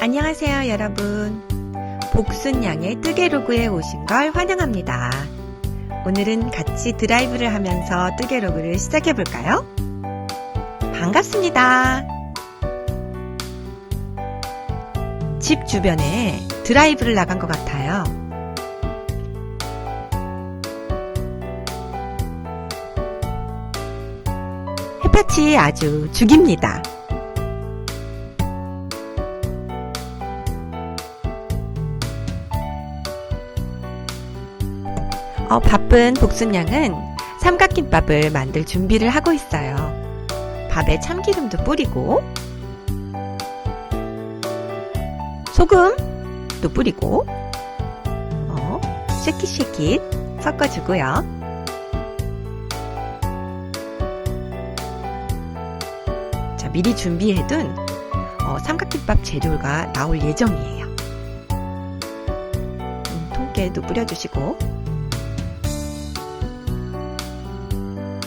안녕하세요 여러분. 복순양의 뜨개로그에 오신 걸 환영합니다. 오늘은 같이 드라이브를 하면서 뜨개로그를 시작해볼까요? 반갑습니다. 집 주변에 드라이브를 나간 것 같아요. 햇볕이 아주 죽입니다. 바쁜 복순양은 삼각김밥을 만들 준비를 하고 있어요. 밥에 참기름도 뿌리고 소금도 뿌리고 쉐킷쉐킷 섞어주고요. 자, 미리 준비해둔 삼각김밥 재료가 나올 예정이에요. 통깨도 뿌려주시고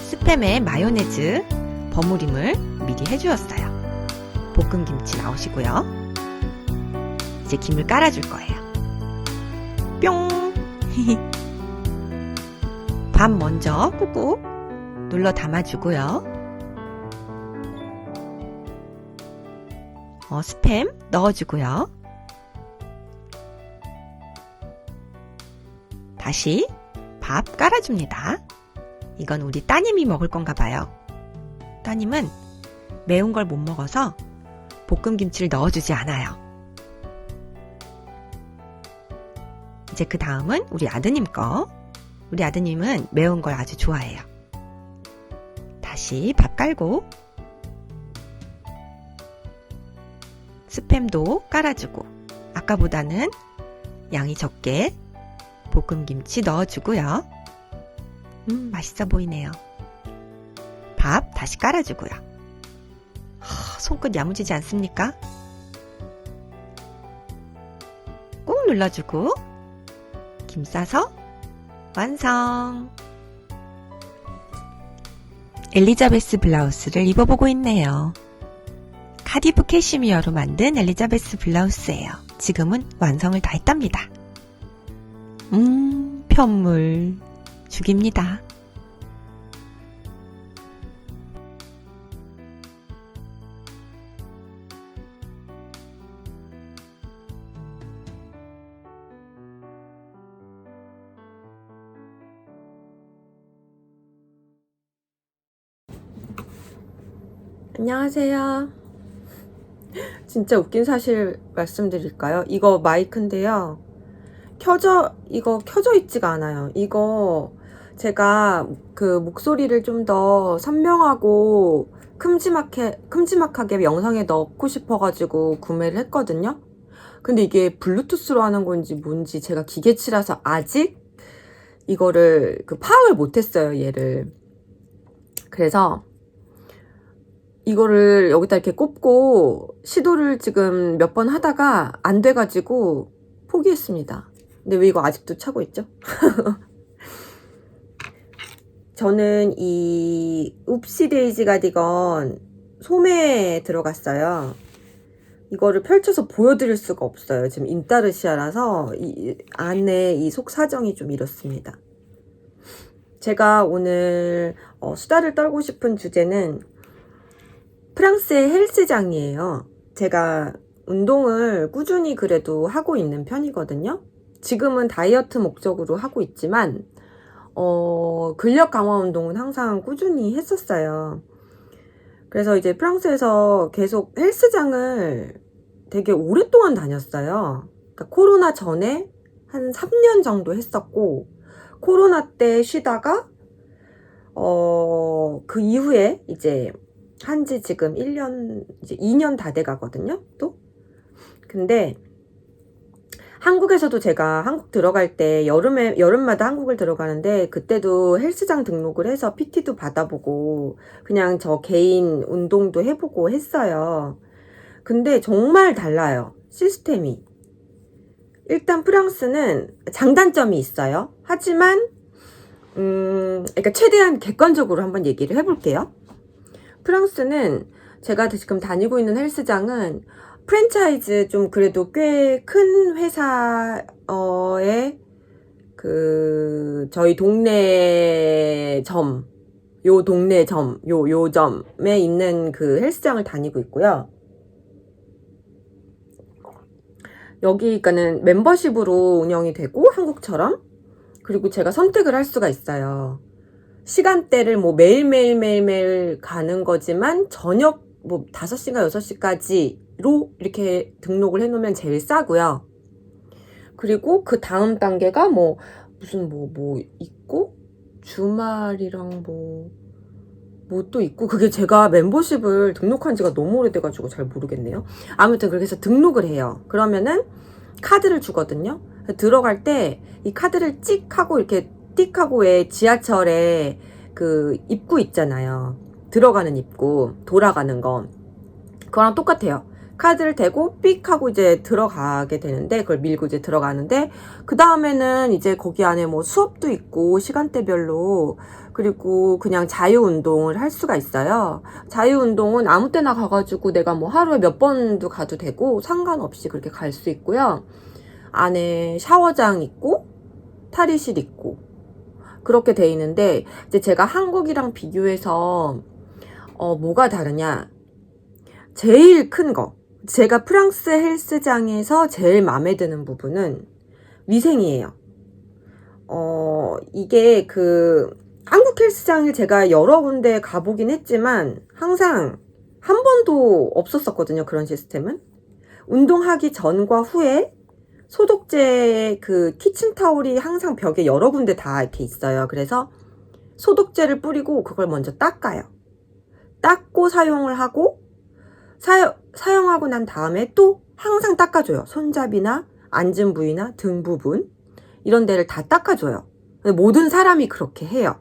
스팸에 마요네즈 버무림을 미리 해주었어요. 볶음김치 나오시고요. 이제 김을 깔아줄 거예요. 뿅! 밥 먼저 꾹꾹 눌러 담아주고요. 스팸 넣어주고요. 다시 밥 깔아줍니다. 이건 우리 따님이 먹을 건가 봐요. 따님은 매운 걸 못 먹어서 볶음김치를 넣어주지 않아요. 이제 그 다음은 우리 아드님 거. 우리 아드님은 매운 걸 아주 좋아해요. 다시 밥 깔고 스팸도 깔아주고 아까보다는 양이 적게 볶음김치 넣어주고요. 맛있어 보이네요. 밥 다시 깔아주고요. 손끝 야무지지 않습니까? 꾹 눌러주고 김 싸서 완성! 엘리자베스 블라우스를 입어보고 있네요. 카디브 캐시미어로 만든 엘리자베스 블라우스예요. 지금은 완성을 다 했답니다. 편물 죽입니다. 안녕하세요. 진짜 웃긴 사실 말씀드릴까요? 이거 마이크인데요. 이거 켜져 있지가 않아요. 이거 제가 그 목소리를 좀 더 선명하고 큼지막하게 영상에 넣고 싶어가지고 구매를 했거든요. 근데 이게 블루투스로 하는 건지 뭔지 제가 기계치라서 아직 이거를 파악을 못했어요, 얘를. 그래서 이거를 여기다 이렇게 꼽고 시도를 지금 몇 번 하다가 안 돼가지고 포기했습니다. 근데 왜 이거 아직도 차고 있죠? 저는 이 읍시데이지 가디건 소매에 들어갔어요. 이거를 펼쳐서 보여드릴 수가 없어요. 지금 인타르시아라서 이 안에 이 속 사정이 좀 이렇습니다. 제가 오늘 수다를 떨고 싶은 주제는 프랑스의 헬스장이에요. 제가 운동을 꾸준히 그래도 하고 있는 편이거든요. 지금은 다이어트 목적으로 하고 있지만 근력 강화 운동은 항상 꾸준히 했었어요. 그래서 이제 프랑스에서 계속 헬스장을 되게 오랫동안 다녔어요. 그러니까 코로나 전에 한 3년 정도 했었고, 코로나 때 쉬다가 그 이후에 이제 한지 지금 1년, 이제 2년 다 돼 가거든요, 또. 근데 한국에서도 제가 한국 들어갈 때 여름마다 한국을 들어가는데 그때도 헬스장 등록을 해서 PT도 받아보고 그냥 저 개인 운동도 해보고 했어요. 근데 정말 달라요, 시스템이. 일단 프랑스는 장단점이 있어요. 하지만 그러니까 최대한 객관적으로 한번 얘기를 해볼게요. 프랑스는 제가 지금 다니고 있는 헬스장은 프랜차이즈 좀 그래도 꽤 큰 회사의 저희 동네 점, 요 동네 점, 요 점에 있는 그 헬스장을 다니고 있고요. 여기가는 멤버십으로 운영이 되고 한국처럼, 그리고 제가 선택을 할 수가 있어요. 시간대를 뭐 매일 가는 거지만 저녁 뭐 5시인가 6시까지로 이렇게 등록을 해놓으면 제일 싸고요. 그리고 그 다음 단계가 뭐 무슨 뭐 있고 주말이랑 뭐 또 있고, 그게 제가 멤버십을 등록한 지가 너무 오래돼가지고 잘 모르겠네요. 아무튼 그렇게 해서 등록을 해요. 그러면은 카드를 주거든요. 들어갈 때 이 카드를 찍 하고 이렇게 띡 하고, 왜 지하철에 그 입구 있잖아요. 들어가는 입구, 돌아가는 거. 그거랑 똑같아요. 카드를 대고 삑 하고 이제 들어가게 되는데, 그걸 밀고 이제 들어가는데, 그 다음에는 이제 거기 안에 뭐 수업도 있고 시간대별로, 그리고 그냥 자유운동을 할 수가 있어요. 자유운동은 아무 때나 가가지고 내가 뭐 하루에 몇 번도 가도 되고 상관없이 그렇게 갈 수 있고요. 안에 샤워장 있고 탈의실 있고 그렇게 돼 있는데, 이제 제가 한국이랑 비교해서 뭐가 다르냐, 제일 큰 거, 제가 프랑스 헬스장에서 제일 마음에 드는 부분은 위생이에요. 이게 한국 헬스장을 제가 여러 군데 가보긴 했지만 항상 한 번도 없었었거든요, 그런 시스템은. 운동하기 전과 후에 소독제 키친타올이 항상 벽에 여러 군데 다 이렇게 있어요. 그래서 소독제를 뿌리고 그걸 먼저 닦아요. 닦고 사용을 하고, 사용하고 난 다음에 또 항상 닦아줘요. 손잡이나 앉은 부위나 등 부분 이런 데를 다 닦아줘요. 모든 사람이 그렇게 해요.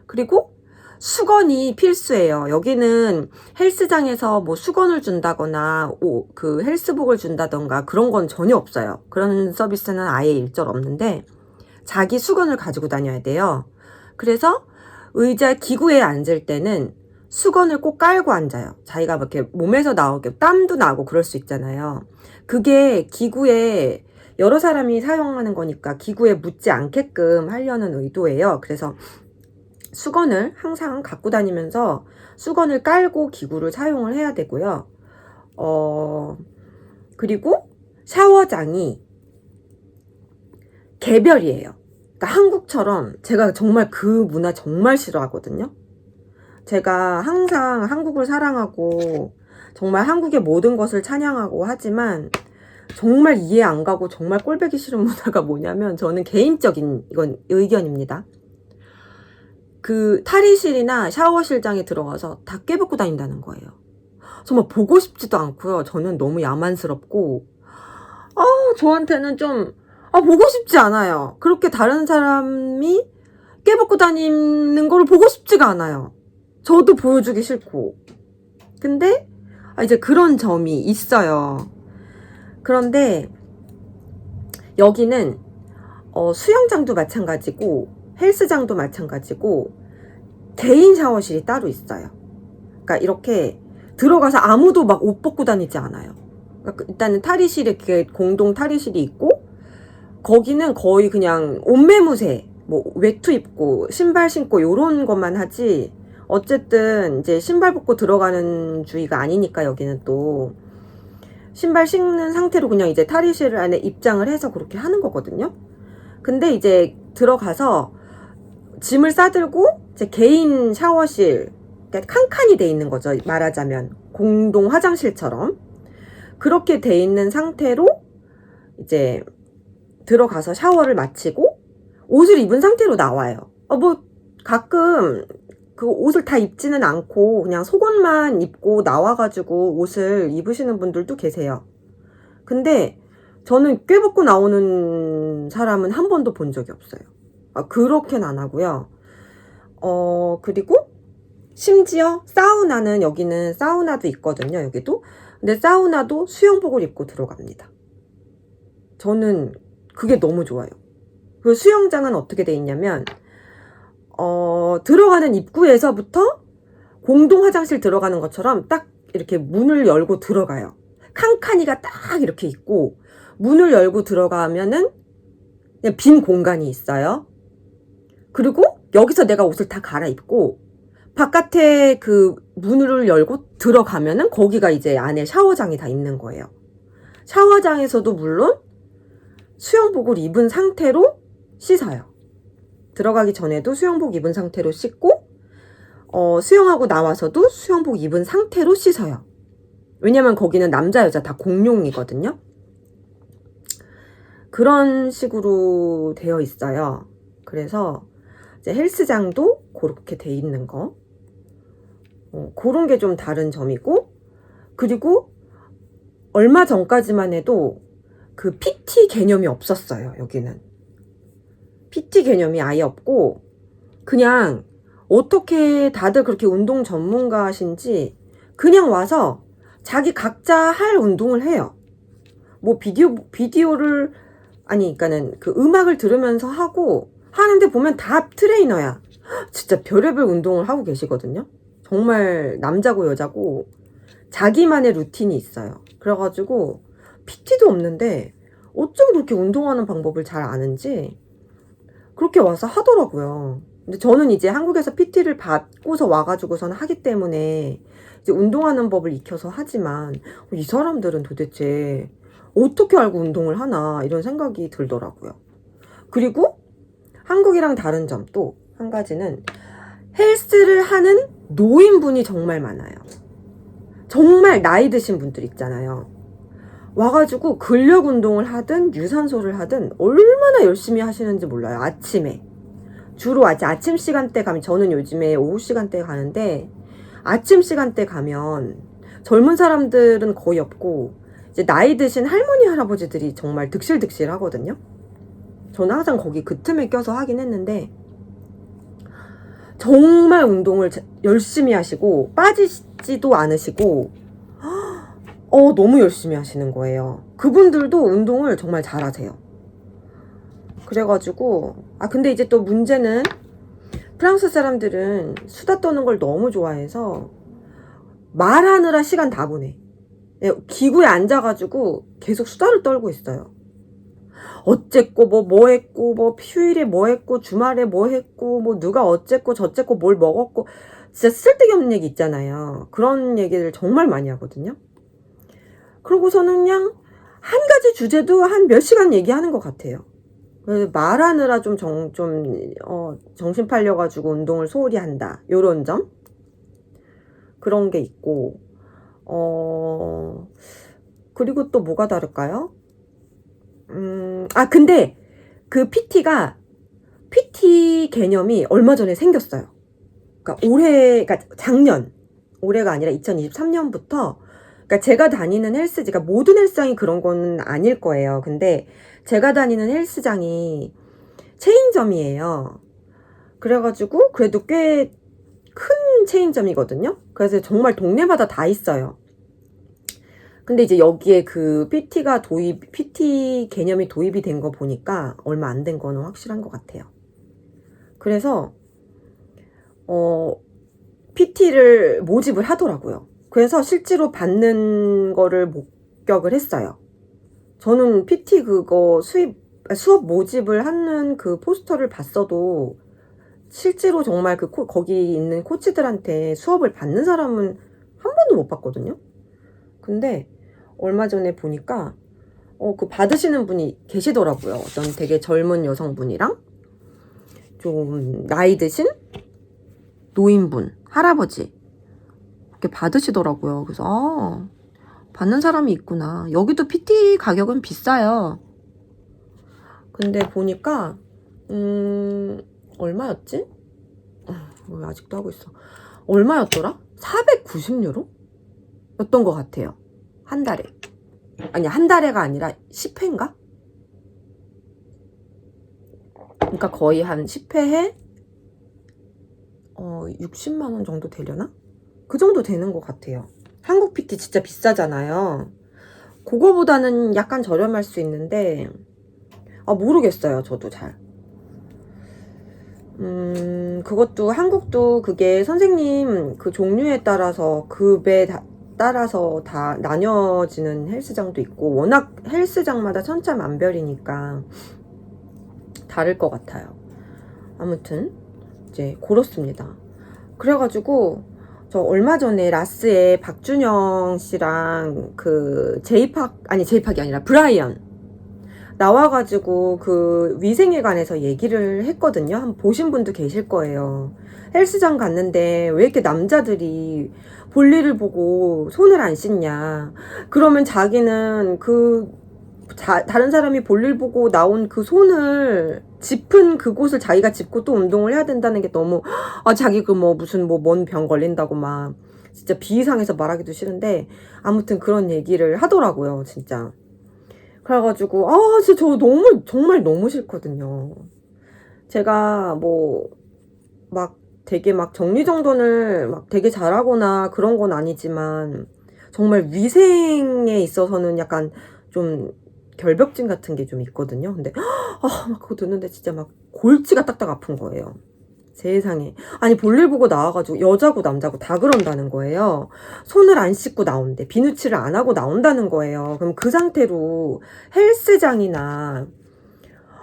그리고 수건이 필수예요. 여기는 헬스장에서 뭐 수건을 준다거나 헬스복을 준다던가 그런 건 전혀 없어요. 그런 서비스는 아예 일절 없는데 자기 수건을 가지고 다녀야 돼요. 그래서 기구에 앉을 때는 수건을 꼭 깔고 앉아요. 자기가 이렇게 몸에서 나오게 땀도 나고 그럴 수 있잖아요. 그게 기구에 여러 사람이 사용하는 거니까 기구에 묻지 않게끔 하려는 의도예요. 그래서 수건을 항상 갖고 다니면서 수건을 깔고 기구를 사용을 해야 되고요. 그리고 샤워장이 개별이에요. 그러니까 한국처럼, 제가 정말 그 문화 정말 싫어하거든요. 제가 항상 한국을 사랑하고 정말 한국의 모든 것을 찬양하고 하지만 정말 이해 안 가고 정말 꼴보기 싫은 문화가 뭐냐면, 저는 개인적인 이건 의견입니다. 탈의실이나 샤워실장에 들어가서 다 꿰벗고 다닌다는 거예요. 정말 보고 싶지도 않고요. 저는 너무 야만스럽고, 저한테는 좀, 보고 싶지 않아요. 그렇게 다른 사람이 꿰벗고 다니는 거를 보고 싶지가 않아요. 저도 보여주기 싫고. 근데, 이제 그런 점이 있어요. 그런데, 여기는, 수영장도 마찬가지고, 헬스장도 마찬가지고, 개인 샤워실이 따로 있어요. 그러니까 이렇게 들어가서 아무도 막 옷 벗고 다니지 않아요. 그러니까 일단은 탈의실에 공동 탈의실이 있고, 거기는 거의 그냥 옷매무새, 뭐 외투 입고 신발 신고 요런 것만 하지, 어쨌든 이제 신발 벗고 들어가는 주의가 아니니까 여기는 또 신발 신는 상태로 그냥 이제 탈의실 안에 입장을 해서 그렇게 하는 거거든요. 근데 이제 들어가서 짐을 싸들고 이제 개인 샤워실, 그러니까 칸칸이 돼 있는 거죠. 말하자면 공동 화장실처럼 그렇게 돼 있는 상태로 이제 들어가서 샤워를 마치고 옷을 입은 상태로 나와요. 뭐 가끔 그 옷을 다 입지는 않고 그냥 속옷만 입고 나와가지고 옷을 입으시는 분들도 계세요. 근데 저는 꿰벗고 나오는 사람은 한 번도 본 적이 없어요. 그렇게는 안 하고요. 그리고 심지어 사우나는, 여기는 사우나도 있거든요, 여기도. 근데 사우나도 수영복을 입고 들어갑니다. 저는 그게 너무 좋아요. 그 수영장은 어떻게 돼 있냐면, 들어가는 입구에서부터 공동 화장실 들어가는 것처럼 딱 이렇게 문을 열고 들어가요. 칸칸이가 딱 이렇게 있고, 문을 열고 들어가면은 그냥 빈 공간이 있어요. 그리고 여기서 내가 옷을 다 갈아입고, 바깥에 그 문을 열고 들어가면은 거기가 이제 안에 샤워장이 다 있는 거예요. 샤워장에서도 물론 수영복을 입은 상태로 씻어요. 들어가기 전에도 수영복 입은 상태로 씻고, 수영하고 나와서도 수영복 입은 상태로 씻어요. 왜냐면 거기는 남자 여자 다 공용이거든요. 그런 식으로 되어 있어요. 그래서 이제 헬스장도 그렇게 돼 있는 거, 그런 게 좀 다른 점이고, 그리고 얼마 전까지만 해도 그 PT 개념이 없었어요. 여기는 PT 개념이 아예 없고, 그냥 어떻게 다들 그렇게 운동 전문가신지 그냥 와서 자기 각자 할 운동을 해요. 뭐 비디오를, 아니, 그러니까는 그 음악을 들으면서 하고 하는데 보면 다 트레이너야. 진짜 별의별 운동을 하고 계시거든요. 정말 남자고 여자고 자기만의 루틴이 있어요. 그래가지고 PT도 없는데 어쩜 그렇게 운동하는 방법을 잘 아는지 그렇게 와서 하더라고요. 근데 저는 이제 한국에서 PT를 받고서 와가지고서는 하기 때문에 이제 운동하는 법을 익혀서 하지만, 이 사람들은 도대체 어떻게 알고 운동을 하나 이런 생각이 들더라고요. 그리고 한국이랑 다른 점 또 한 가지는 헬스를 하는 노인분이 정말 많아요. 정말 나이 드신 분들 있잖아요. 와가지고 근력 운동을 하든 유산소를 하든 얼마나 열심히 하시는지 몰라요. 아침에 주로 아침 시간대 가면, 저는 요즘에 오후 시간대에 가는데 아침 시간대 가면 젊은 사람들은 거의 없고 이제 나이 드신 할머니 할아버지들이 정말 득실득실 하거든요. 저는 항상 거기 그 틈에 껴서 하긴 했는데 정말 운동을 열심히 하시고 빠지지도 않으시고 너무 열심히 하시는 거예요. 그분들도 운동을 정말 잘하세요. 그래가지고 근데 이제 또 문제는 프랑스 사람들은 수다 떠는 걸 너무 좋아해서 말하느라 시간 다 보내. 기구에 앉아가지고 계속 수다를 떨고 있어요. 어쨌고 뭐 했고 뭐 휴일에 뭐 했고 주말에 뭐 했고 뭐 누가 어쨌고 저쨌고 뭘 먹었고, 진짜 쓸데기 없는 얘기 있잖아요. 그런 얘기를 정말 많이 하거든요. 그러고서는 그냥 한 가지 주제도 한 몇 시간 얘기하는 것 같아요. 말하느라 좀 정신 팔려가지고 운동을 소홀히 한다, 요런 점, 그런 게 있고, 그리고 또 뭐가 다를까요? 근데 그 PT 개념이 얼마 전에 생겼어요. 그러니까 올해가 아니라 2023년부터, 그러니까 제가 다니는 헬스지가 모든 헬스장이 그런 거는 아닐 거예요. 근데 제가 다니는 헬스장이 체인점이에요. 그래가지고 그래도 꽤 큰 체인점이거든요. 그래서 정말 동네마다 다 있어요. 근데 이제 여기에 그 PT 개념이 도입이 된 거 보니까 얼마 안 된 거는 확실한 것 같아요. 그래서 PT를 모집을 하더라고요. 그래서 실제로 받는 거를 목격을 했어요. 저는 PT 그거 수업 모집을 하는 그 포스터를 봤어도 실제로 정말 거기 있는 코치들한테 수업을 받는 사람은 한 번도 못 봤거든요. 근데 얼마 전에 보니까 그 받으시는 분이 계시더라고요. 어떤 되게 젊은 여성분이랑 좀 나이 드신 노인분, 할아버지 이렇게 받으시더라고요. 그래서 받는 사람이 있구나. 여기도 PT 가격은 비싸요. 근데 보니까 얼마였지? 왜 아직도 하고 있어. 얼마였더라? 490유로? 였던 것 같아요. 한 달에. 아니, 한 달에가 아니라 10회인가? 그러니까 거의 한 10회에 60만원 정도 되려나? 그 정도 되는 것 같아요. 한국 PT 진짜 비싸잖아요. 그거보다는 약간 저렴할 수 있는데 모르겠어요. 저도 잘. 그것도 한국도 그게 선생님 그 종류에 따라서 급에 따라서 다 나뉘어지는 헬스장도 있고, 워낙 헬스장마다 천차만별이니까 다를 것 같아요. 아무튼 이제 그렇습니다. 그래가지고 저 얼마 전에 라스에 박준영 씨랑 그 제이팍이 아니라 브라이언 나와가지고 그 위생에 관해서 얘기를 했거든요. 한번 보신 분도 계실 거예요. 헬스장 갔는데 왜 이렇게 남자들이 볼일을 보고 손을 안 씻냐. 그러면 자기는 다른 사람이 볼일 보고 나온 그 손을 짚은 그곳을 자기가 짚고 또 운동을 해야 된다는 게 너무, 자기 무슨 뭔 병 걸린다고 막 진짜 비이상해서 말하기도 싫은데, 아무튼 그런 얘기를 하더라고요, 진짜. 그래가지고 진짜 저 정말 너무 싫거든요. 제가 막 되게 막 정리정돈을 막 되게 잘하거나 그런 건 아니지만, 정말 위생에 있어서는 약간 좀 결벽증 같은 게 좀 있거든요. 근데 막 그거 듣는데 진짜 막 골치가 딱딱 아픈 거예요. 세상에. 아니, 볼일 보고 나와가지고 여자고 남자고 다 그런다는 거예요. 손을 안 씻고 나온대. 비누칠을 안 하고 나온다는 거예요. 그럼 그 상태로 헬스장이나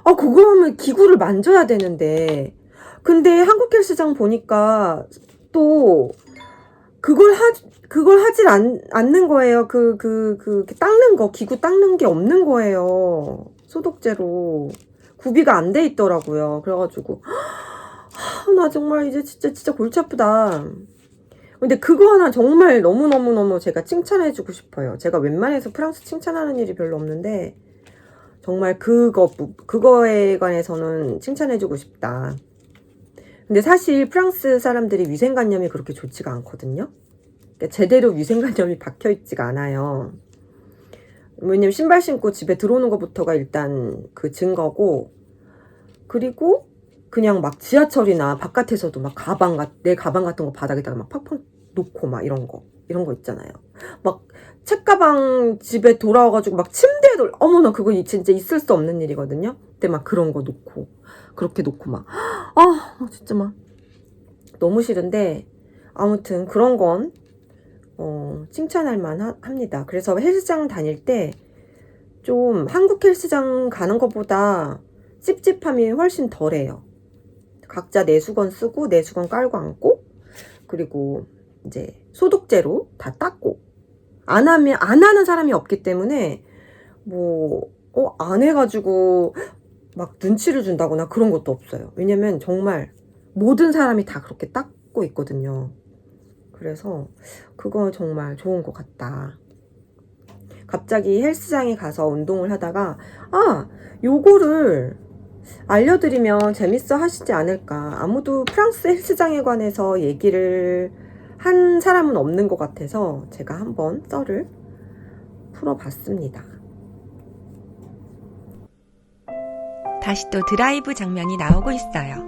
그거 하면 기구를 만져야 되는데, 근데 한국 헬스장 보니까 또 그걸 하질 않는 거예요. 닦는 거, 기구 닦는 게 없는 거예요. 소독제로. 구비가 안 돼 있더라고요. 그래가지고, 나 정말 이제 진짜 골치 아프다. 근데 그거 하나 정말 너무너무너무 제가 칭찬해주고 싶어요. 제가 웬만해서 프랑스 칭찬하는 일이 별로 없는데, 정말 그거에 관해서는 칭찬해주고 싶다. 근데 사실 프랑스 사람들이 위생관념이 그렇게 좋지가 않거든요. 그러니까 제대로 위생관념이 박혀있지가 않아요. 왜냐면 신발 신고 집에 들어오는 것부터가 일단 그 증거고, 그리고 그냥 막 지하철이나 바깥에서도 막 내 가방 같은 거 바닥에다가 막 팍팍 놓고 막 이런 거 있잖아요. 막 책가방 집에 돌아와가지고 막 침대에 어머나, 그거 진짜 있을 수 없는 일이거든요. 근데 막 그런 거 놓고, 그렇게 놓고 막, 진짜 막 너무 싫은데, 아무튼 그런 건 칭찬할 만합니다. 그래서 헬스장 다닐 때 좀 한국 헬스장 가는 것보다 찝찝함이 훨씬 덜해요. 각자 내수건 쓰고 내수건 깔고 앉고, 그리고 이제 소독제로 다 닦고, 안 하는 사람이 없기 때문에 안 해가지고 막 눈치를 준다거나 그런 것도 없어요. 왜냐면 정말 모든 사람이 다 그렇게 닦고 있거든요. 그래서 그거 정말 좋은 것 같다. 갑자기 헬스장에 가서 운동을 하다가 요거를 알려드리면 재밌어 하시지 않을까. 아무도 프랑스 헬스장에 관해서 얘기를 한 사람은 없는 것 같아서 제가 한번 썰을 풀어봤습니다. 다시 또 드라이브 장면이 나오고 있어요.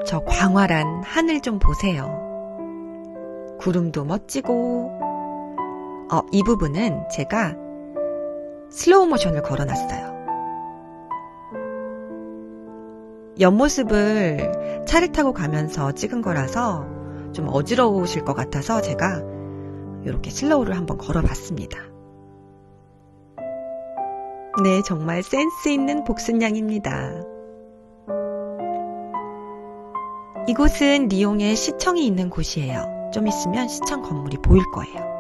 저 광활한 하늘 좀 보세요. 구름도 멋지고, 이 부분은 제가 슬로우 모션을 걸어놨어요. 옆모습을 차를 타고 가면서 찍은 거라서 좀 어지러우실 것 같아서 제가 이렇게 슬로우를 한번 걸어봤습니다. 네, 정말 센스 있는 복순양입니다. 이곳은 리옹에 시청이 있는 곳이에요. 좀 있으면 시청 건물이 보일 거예요.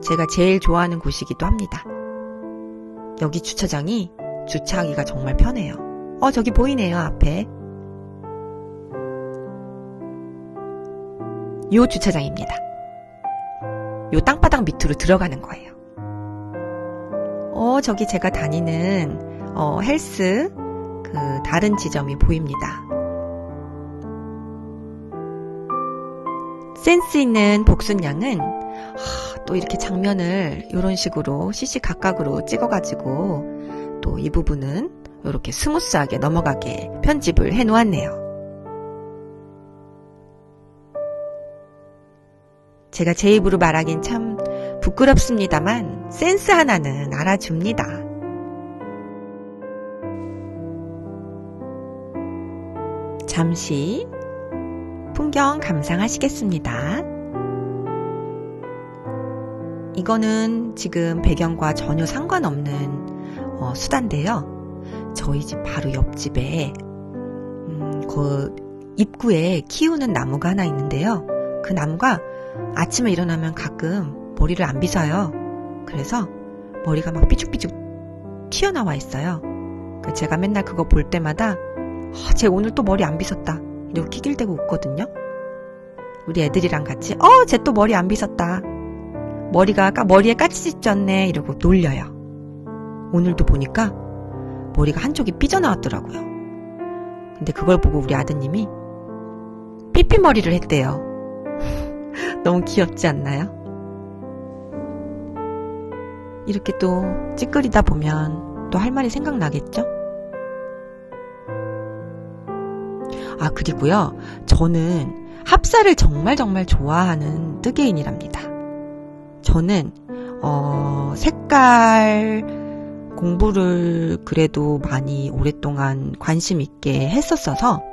제가 제일 좋아하는 곳이기도 합니다. 여기 주차장이 주차하기가 정말 편해요. 저기 보이네요, 앞에. 요 주차장입니다. 요 땅바닥 밑으로 들어가는 거예요. 저기 제가 다니는 헬스 다른 지점이 보입니다. 센스 있는 복순양은 또 이렇게 장면을 이런 식으로 시시각각으로 찍어가지고 또 이 부분은 이렇게 스무스하게 넘어가게 편집을 해 놓았네요. 제가 제 입으로 말하긴 참 부끄럽습니다만 센스 하나는 알아줍니다. 잠시 풍경 감상하시겠습니다. 이거는 지금 배경과 전혀 상관없는 수다인데요. 저희 집 바로 옆집에 그 입구에 키우는 나무가 하나 있는데요. 그 나무가 아침에 일어나면 가끔 머리를 안 빗어요. 그래서 머리가 막 삐죽삐죽 튀어나와 있어요. 제가 맨날 그거 볼 때마다 쟤 오늘 또 머리 안 빗었다 이러고 킥일대고 웃거든요. 우리 애들이랑 같이 쟤 또 머리 안 빗었다, 머리에 까치집 졌네 이러고 놀려요. 오늘도 보니까 머리가 한쪽이 삐져나왔더라고요. 근데 그걸 보고 우리 아드님이 삐삐머리를 했대요. 너무 귀엽지 않나요? 이렇게 또 찌끄리다 보면 또 할 말이 생각나겠죠? 그리고요, 저는 합사를 정말 좋아하는 뜨개인이랍니다. 저는 색깔 공부를 그래도 많이 오랫동안 관심 있게 했었어서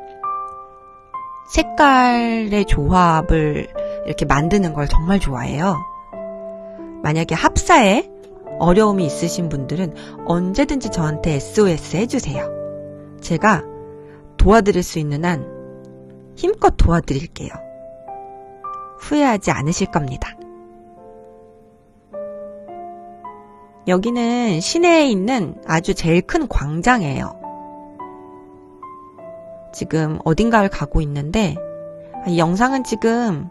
색깔의 조합을 이렇게 만드는 걸 정말 좋아해요. 만약에 합사에 어려움이 있으신 분들은 언제든지 저한테 SOS 해주세요. 제가 도와드릴 수 있는 한 힘껏 도와드릴게요. 후회하지 않으실 겁니다. 여기는 시내에 있는 아주 제일 큰 광장이에요. 지금 어딘가를 가고 있는데 이 영상은 지금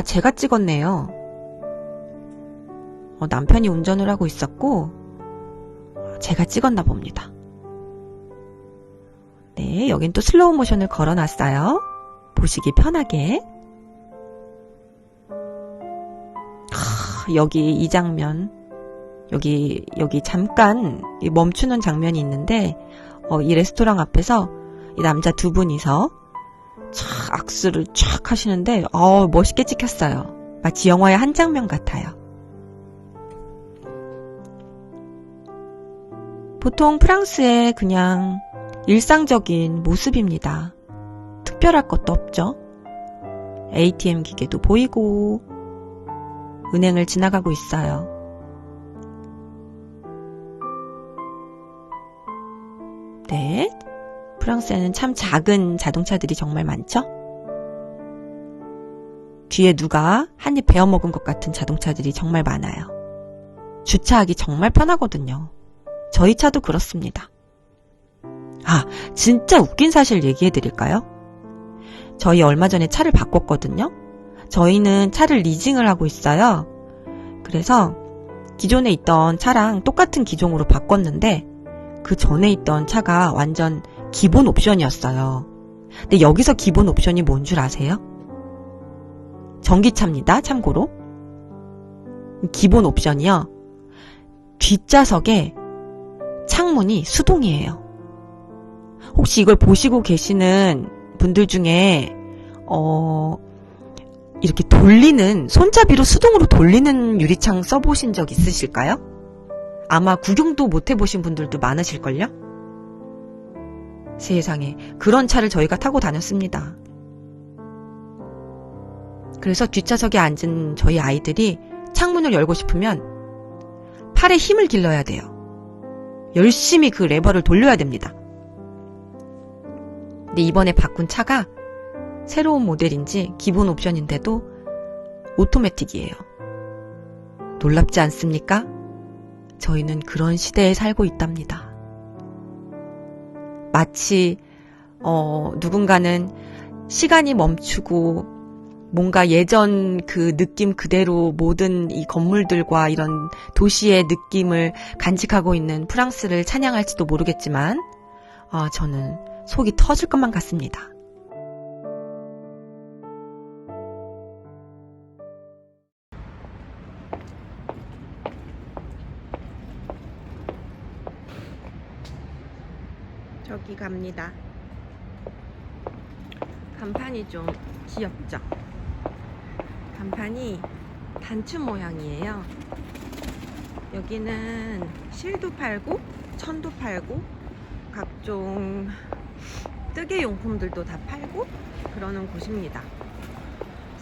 제가 찍었네요. 남편이 운전을 하고 있었고 제가 찍었나 봅니다. 네, 여긴 또 슬로우 모션을 걸어놨어요. 보시기 편하게. 여기 이 장면, 여기 잠깐 멈추는 장면이 있는데 이 레스토랑 앞에서 이 남자 두 분이서 악수를 촥 하시는데 멋있게 찍혔어요. 마치 영화의 한 장면 같아요. 보통 프랑스의 그냥 일상적인 모습입니다. 특별할 것도 없죠. ATM 기계도 보이고 은행을 지나가고 있어요. 네, 프랑스에는 참 작은 자동차들이 정말 많죠? 뒤에 누가 한 입 베어먹은 것 같은 자동차들이 정말 많아요. 주차하기 정말 편하거든요. 저희 차도 그렇습니다. 진짜 웃긴 사실 얘기해드릴까요? 저희 얼마 전에 차를 바꿨거든요. 저희는 차를 리징을 하고 있어요. 그래서 기존에 있던 차랑 똑같은 기종으로 바꿨는데 그 전에 있던 차가 완전 기본 옵션이었어요. 근데 여기서 기본 옵션이 뭔 줄 아세요? 전기차입니다. 참고로. 기본 옵션이요. 뒷좌석에 창문이 수동이에요. 혹시 이걸 보시고 계시는 분들 중에 이렇게 돌리는, 손잡이로 수동으로 돌리는 유리창 써보신 적 있으실까요? 아마 구경도 못 해보신 분들도 많으실걸요? 세상에, 그런 차를 저희가 타고 다녔습니다. 그래서 뒷좌석에 앉은 저희 아이들이 창문을 열고 싶으면 팔에 힘을 길러야 돼요. 열심히 그 레버를 돌려야 됩니다. 근데 이번에 바꾼 차가 새로운 모델인지 기본 옵션인데도 오토매틱이에요. 놀랍지 않습니까? 저희는 그런 시대에 살고 있답니다. 마치 누군가는 시간이 멈추고 뭔가 예전 그 느낌 그대로 모든 이 건물들과 이런 도시의 느낌을 간직하고 있는 프랑스를 찬양할지도 모르겠지만 저는 속이 터질 것만 같습니다. 저기 갑니다. 간판이 좀 귀엽죠? 간판이 단추 모양이에요. 여기는 실도 팔고 천도 팔고 각종 뜨개 용품들도 다 팔고 그러는 곳입니다.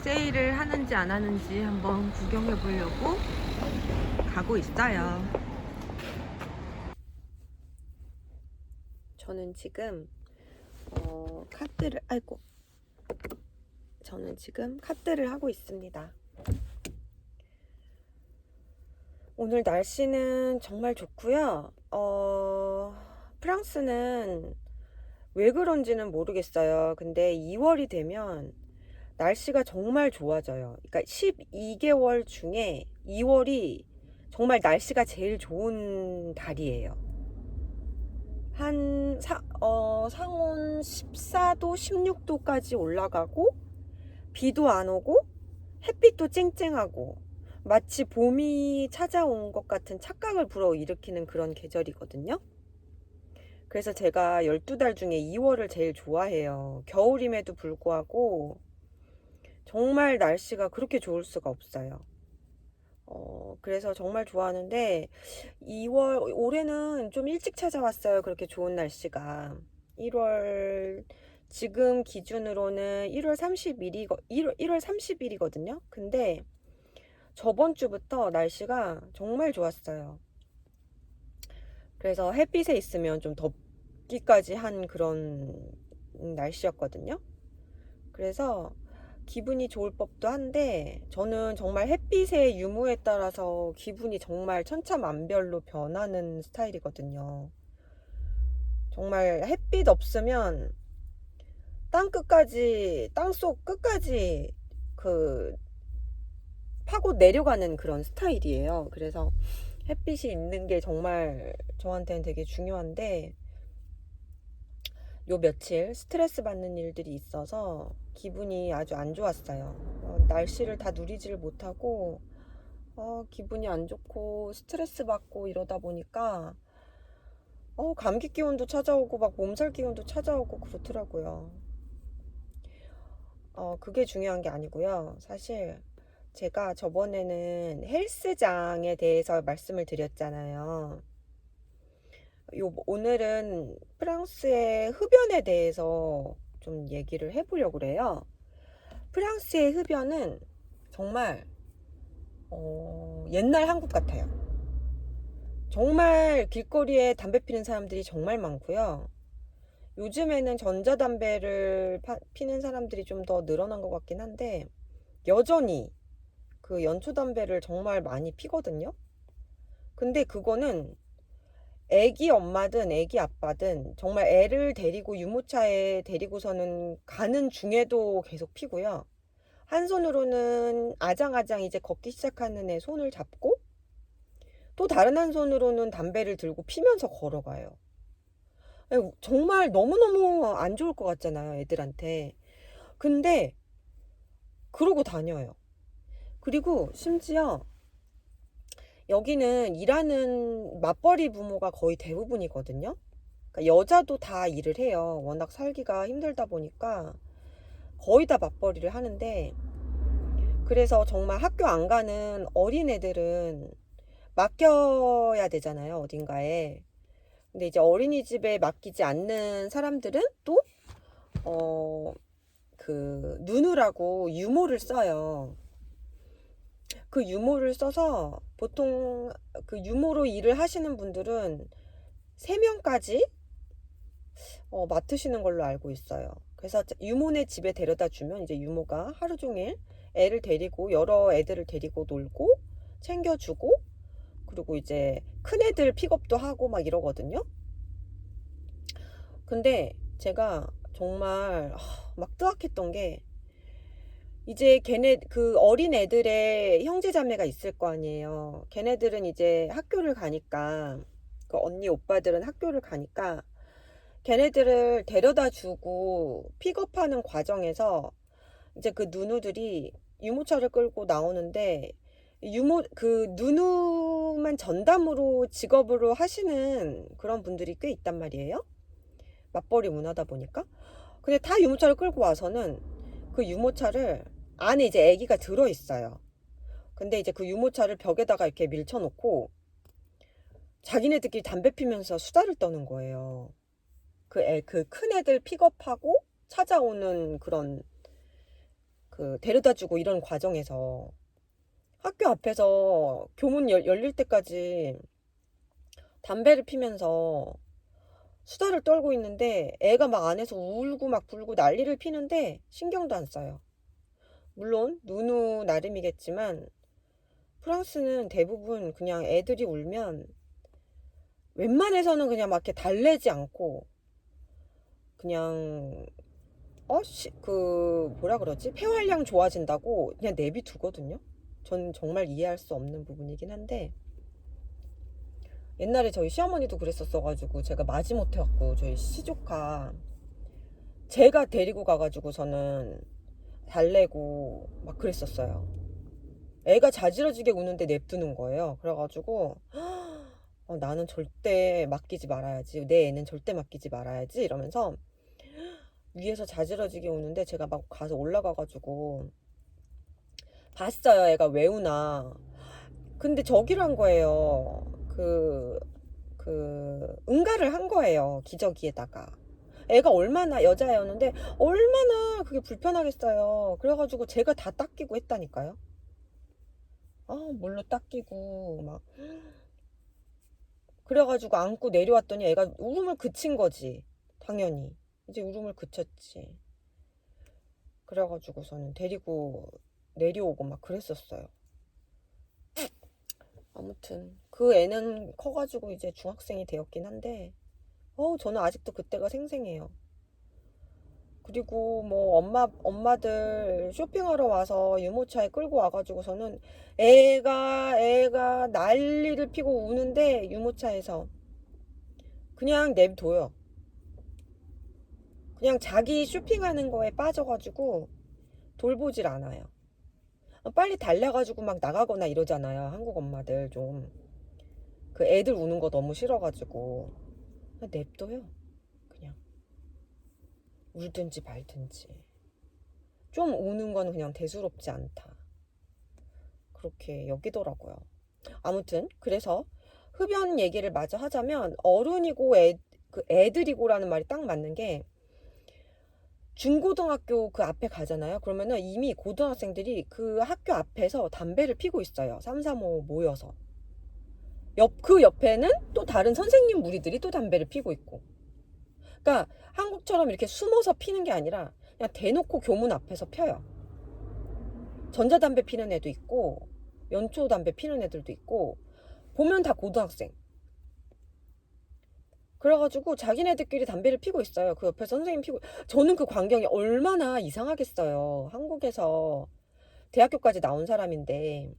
세일을 하는지 안 하는지 한번 구경해 보려고 가고 있어요. 저는 지금 카트를 하고 있습니다. 오늘 날씨는 정말 좋고요. 프랑스는 왜 그런지는 모르겠어요. 근데 2월이 되면 날씨가 정말 좋아져요. 그러니까 12개월 중에 2월이 정말 날씨가 제일 좋은 달이에요. 상온 14도, 16도까지 올라가고, 비도 안 오고, 햇빛도 쨍쨍하고, 마치 봄이 찾아온 것 같은 착각을 불어일으키는 그런 계절이거든요. 그래서 제가 12달 중에 2월을 제일 좋아해요. 겨울임에도 불구하고 정말 날씨가 그렇게 좋을 수가 없어요. 그래서 정말 좋아하는데 2월 올해는 좀 일찍 찾아왔어요. 그렇게 좋은 날씨가. 1월 지금 기준으로는 1월 30일이거든요. 근데 저번 주부터 날씨가 정말 좋았어요. 그래서 햇빛에 있으면 좀 덥기까지 한 그런 날씨였거든요. 그래서 기분이 좋을 법도 한데 저는 정말 햇빛의 유무에 따라서 기분이 정말 천차만별로 변하는 스타일이거든요. 정말 햇빛 없으면 땅속 끝까지 그 파고 내려가는 그런 스타일이에요. 그래서 햇빛이 있는 게 정말 저한테는 되게 중요한데 요 며칠 스트레스 받는 일들이 있어서 기분이 아주 안 좋았어요. 날씨를 다 누리지를 못하고 기분이 안 좋고 스트레스 받고 이러다 보니까 감기 기운도 찾아오고 막 몸살 기운도 찾아오고 그렇더라고요. 그게 중요한 게 아니고요. 사실 제가 저번에는 헬스장에 대해서 말씀을 드렸잖아요. 오늘은 프랑스의 흡연에 대해서 좀 얘기를 해보려고 그래요. 프랑스의 흡연은 정말 옛날 한국 같아요. 정말 길거리에 담배 피는 사람들이 정말 많고요. 요즘에는 전자담배를 피는 사람들이 좀 더 늘어난 것 같긴 한데 여전히 그 연초담배를 정말 많이 피거든요. 근데 그거는 애기 엄마든 애기 아빠든 정말 애를 데리고 유모차에 데리고서는 가는 중에도 계속 피고요. 한 손으로는 아장아장 이제 걷기 시작하는 애 손을 잡고 또 다른 한 손으로는 담배를 들고 피면서 걸어가요. 정말 너무너무 안 좋을 것 같잖아요, 애들한테. 근데 그러고 다녀요. 그리고 심지어 여기는 일하는 맞벌이 부모가 거의 대부분이거든요. 그러니까 여자도 다 일을 해요. 워낙 살기가 힘들다 보니까 거의 다 맞벌이를 하는데 그래서 정말 학교 안 가는 어린애들은 맡겨야 되잖아요, 어딘가에. 근데 이제 어린이집에 맡기지 않는 사람들은 또 누누라고 유모를 써요. 그 유모를 써서 보통 그 유모로 일을 하시는 분들은 3명까지 맡으시는 걸로 알고 있어요. 그래서 유모네 집에 데려다 주면 이제 유모가 하루 종일 애를 데리고 여러 애들을 데리고 놀고 챙겨주고 그리고 이제 큰 애들 픽업도 하고 막 이러거든요. 근데 제가 정말 막 뜨악했던 게 이제 그 어린 애들의 형제 자매가 있을 거 아니에요. 걔네들은 이제 학교를 가니까 그 언니 오빠들은 학교를 가니까 걔네들을 데려다 주고 픽업하는 과정에서 이제 그 누누들이 유모차를 끌고 나오는데 그 누누만 전담으로 직업으로 하시는 그런 분들이 꽤 있단 말이에요. 맞벌이 문화다 보니까. 근데 다 유모차를 끌고 와서는 그 유모차를 안에 이제 아기가 들어있어요. 근데 이제 그 유모차를 벽에다가 이렇게 밀쳐놓고 자기네들끼리 담배 피면서 수다를 떠는 거예요. 그 큰 애들 픽업하고 찾아오는 그런 그 데려다주고 이런 과정에서 학교 앞에서 교문 열릴 때까지 담배를 피면서 수다를 떨고 있는데 애가 막 안에서 울고 막 불고 난리를 피는데 신경도 안 써요. 물론 누누 나름이겠지만 프랑스는 대부분 그냥 애들이 울면 웬만해서는 그냥 막 이렇게 달래지 않고 그냥 뭐라 그러지? 폐활량 좋아진다고 그냥 내비두거든요. 전 정말 이해할 수 없는 부분이긴 한데 옛날에 저희 시어머니도 그랬었어가지고 제가 마지못해갖고 저희 시조카 제가 데리고 가가지고 저는 달래고 막 그랬었어요. 애가 자지러지게 우는데 냅두는 거예요. 그래가지고 나는 절대 맡기지 말아야지. 내 애는 절대 맡기지 말아야지. 이러면서 위에서 자지러지게 우는데 제가 막 가서 올라가가지고 봤어요. 애가 왜 우나. 근데 저기를 한 거예요. 응가를 한 거예요. 기저귀에다가. 애가 얼마나 여자애였는데 얼마나 그게 불편하겠어요. 그래가지고 제가 다 닦이고 했다니까요. 물로 닦이고 막 그래가지고 안고 내려왔더니 애가 울음을 그친 거지. 당연히 이제 울음을 그쳤지. 그래가지고서는 데리고 내려오고 막 그랬었어요. 아무튼 그 애는 커가지고 이제 중학생이 되었긴 한데 저는 아직도 그때가 생생해요. 그리고 뭐 엄마들 쇼핑하러 와서 유모차에 끌고 와가지고서는 애가 난리를 피고 우는데 유모차에서 그냥 냅둬요. 그냥 자기 쇼핑하는 거에 빠져가지고 돌보질 않아요. 빨리 달려가지고 막 나가거나 이러잖아요. 한국 엄마들 좀. 그 애들 우는 거 너무 싫어가지고 그냥 냅둬요. 그냥 울든지 말든지. 좀 우는 건 그냥 대수롭지 않다. 그렇게 여기더라고요. 아무튼 그래서 흡연 얘기를 마저 하자면 어른이고 애들이고라는 말이 딱 맞는 게 중고등학교 그 앞에 가잖아요. 그러면은 이미 고등학생들이 그 학교 앞에서 담배를 피고 있어요. 3, 4, 5 모여서. 그 옆에는 또 다른 선생님 무리들이 또 담배를 피고 있고. 그러니까 한국처럼 이렇게 숨어서 피는 게 아니라 그냥 대놓고 교문 앞에서 펴요. 전자담배 피는 애도 있고 연초 담배 피는 애들도 있고 보면 다 고등학생. 그래가지고 자기네들끼리 담배를 피고 있어요. 그 옆에 선생님 피고. 저는 그 광경이 얼마나 이상하겠어요. 한국에서 대학교까지 나온 사람인데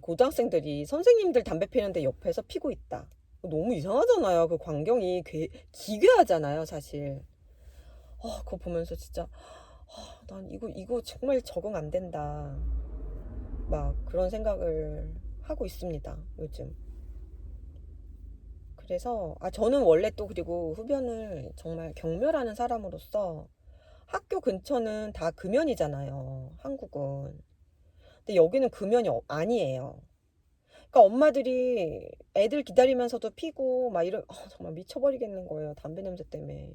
고등학생들이 선생님들 담배 피는데 옆에서 피고 있다. 너무 이상하잖아요. 그 광경이 기괴하잖아요, 사실. 그거 보면서 진짜 난 이거 정말 적응 안 된다. 막 그런 생각을 하고 있습니다, 요즘. 그래서 저는 원래 또 그리고 흡연을 정말 경멸하는 사람으로서 학교 근처는 다 금연이잖아요, 한국은. 근데 여기는 금연이 아니에요. 그러니까 엄마들이 애들 기다리면서도 피고 막 정말 미쳐버리겠는 거예요, 담배 냄새 때문에.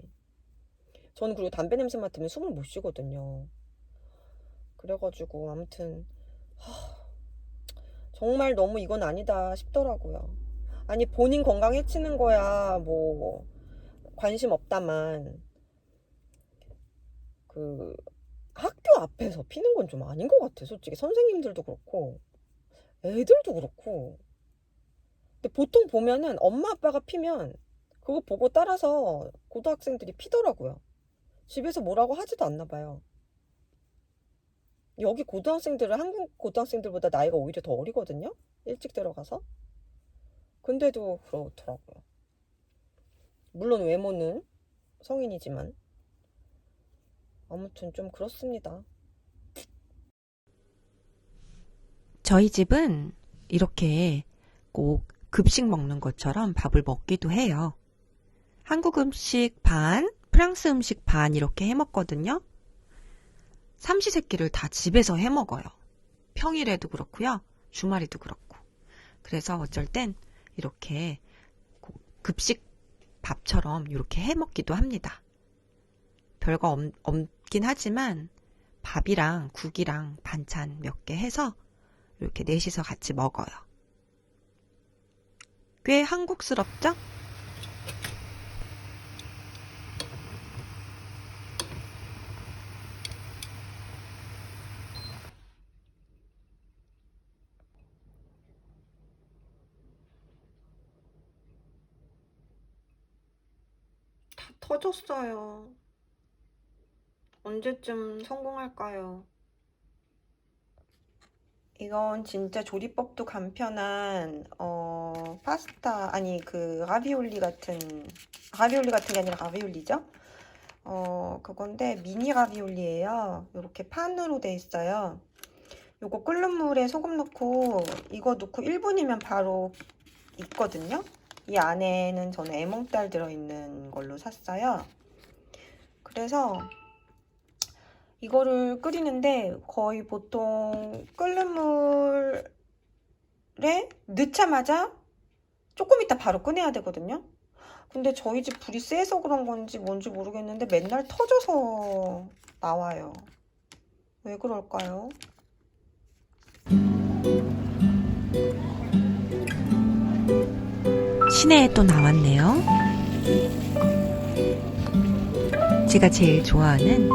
저는 그리고 담배 냄새 맡으면 숨을 못 쉬거든요. 그래가지고 아무튼 정말 너무 이건 아니다 싶더라고요. 아니 본인 건강 해치는 거야 뭐 관심 없다만 그 학교 앞에서 피는 건 좀 아닌 것 같아. 솔직히 선생님들도 그렇고 애들도 그렇고. 근데 보통 보면은 엄마 아빠가 피면 그거 보고 따라서 고등학생들이 피더라고요. 집에서 뭐라고 하지도 않나 봐요. 여기 고등학생들은 한국 고등학생들보다 나이가 오히려 더 어리거든요. 일찍 들어가서. 근데도 그렇더라고요. 물론 외모는 성인이지만 아무튼 좀 그렇습니다. 저희 집은 이렇게 꼭 급식 먹는 것처럼 밥을 먹기도 해요. 한국 음식 반, 프랑스 음식 반 이렇게 해 먹거든요. 삼시세끼를 다 집에서 해 먹어요. 평일에도 그렇고요. 주말에도 그렇고. 그래서 어쩔 땐 이렇게 급식 밥처럼 이렇게 해 먹기도 합니다. 별거 없긴 하지만 밥이랑 국이랑 반찬 몇 개 해서 이렇게 넷이서 같이 먹어요. 꽤 한국스럽죠? 다 터졌어요. 언제쯤 성공할까요? 이건 진짜 조리법도 간편한 파스타 아니 그 라비올리 같은 게 아니라 라비올리죠? 그건데 미니 라비올리예요. 이렇게 판으로 돼 있어요. 요거 끓는 물에 소금 넣고 이거 넣고 1분이면 바로 익거든요. 이 안에는 저는 에몽딸 들어있는 걸로 샀어요. 그래서 이거를 끓이는데 거의 보통 끓는 물에 넣자마자 조금 있다 바로 꺼내야 되거든요. 근데 저희 집 불이 세서 그런 건지 뭔지 모르겠는데 맨날 터져서 나와요. 왜 그럴까요? 시내에 또 나왔네요. 제가 제일 좋아하는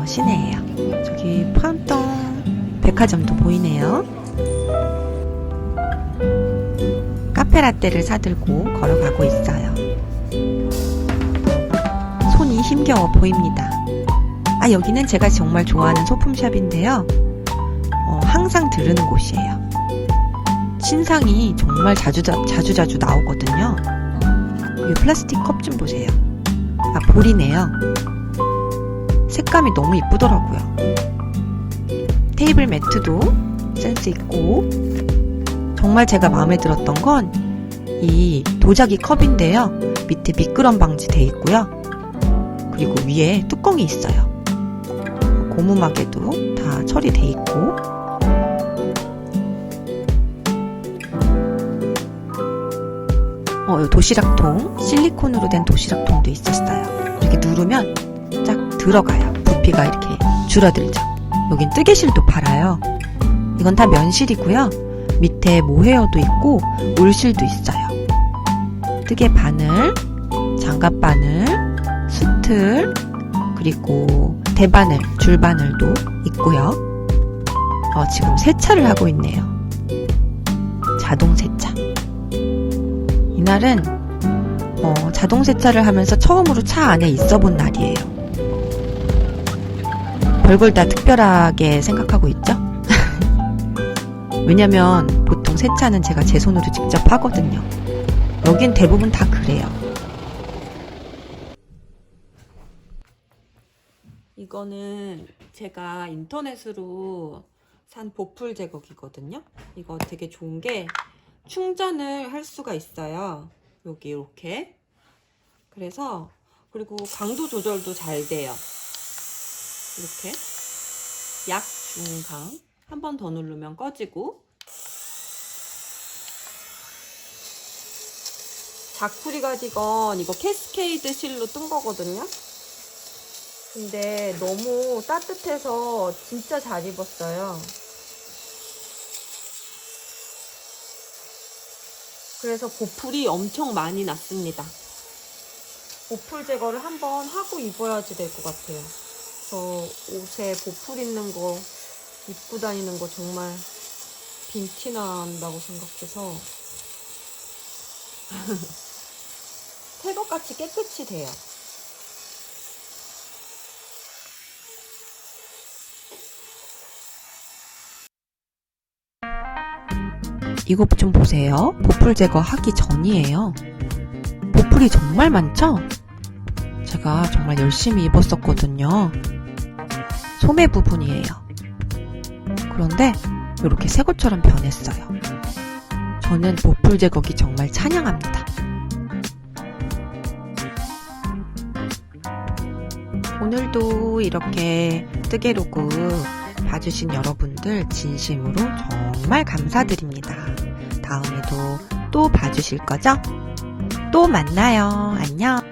시내예요. 저기 포항동 백화점도 보이네요. 카페라떼를 사들고 걸어가고 있어요. 손이 힘겨워 보입니다. 여기는 제가 정말 좋아하는 소품샵인데요. 항상 들르는 곳이에요. 신상이 정말 자주 나오거든요. 이 플라스틱 컵 좀 보세요. 볼이네요. 색감이 너무 이쁘더라고요. 테이블 매트도 센스 있고, 정말 제가 마음에 들었던 건 이 도자기 컵인데요. 밑에 미끄럼 방지 돼 있고요. 그리고 위에 뚜껑이 있어요. 고무막에도 다 처리돼 있고, 도시락통, 실리콘으로 된 도시락통도 있었어요. 이렇게 누르면 쫙 들어가요. 부피가 이렇게 줄어들죠. 여긴 뜨개실도 팔아요. 이건 다 면실이고요. 밑에 모헤어도 있고 울실도 있어요. 뜨개 바늘, 장갑 바늘, 수틀, 그리고 대바늘, 줄바늘도 있고요. 지금 세차를 하고 있네요. 자동 세차. 이날은 자동 세차를 하면서 처음으로 차 안에 있어 본 날이에요. 별걸 다 특별하게 생각하고 있죠? 왜냐면 보통 세차는 제가 제 손으로 직접 하거든요. 여긴 대부분 다 그래요. 이거는 제가 인터넷으로 산 보풀 제거기거든요. 이거 되게 좋은 게 충전을 할 수가 있어요. 여기 이렇게. 그래서 그리고 강도 조절도 잘 돼요. 이렇게 약, 중, 강 한 번 더 누르면 꺼지고, 자쿠리 가디건 이거 캐스케이드 실로 뜬 거거든요. 근데 너무 따뜻해서 진짜 잘 입었어요. 그래서 보풀이 엄청 많이 났습니다. 보풀 제거를 한번 하고 입어야지 될 것 같아요. 저 옷에 보풀 있는 거 입고 다니는 거 정말 빈티 난다고 생각해서 새것같이 깨끗이 돼요. 이거 좀 보세요. 보풀 제거하기 전이에요. 보풀이 정말 많죠? 제가 정말 열심히 입었었거든요. 소매 부분이에요. 그런데 이렇게 새 것처럼 변했어요. 저는 보풀 제거기 정말 찬양합니다. 오늘도 이렇게 뜨개로그 봐주신 여러분들 진심으로 정말 감사드립니다. 다음에도 또 봐주실 거죠? 또 만나요. 안녕.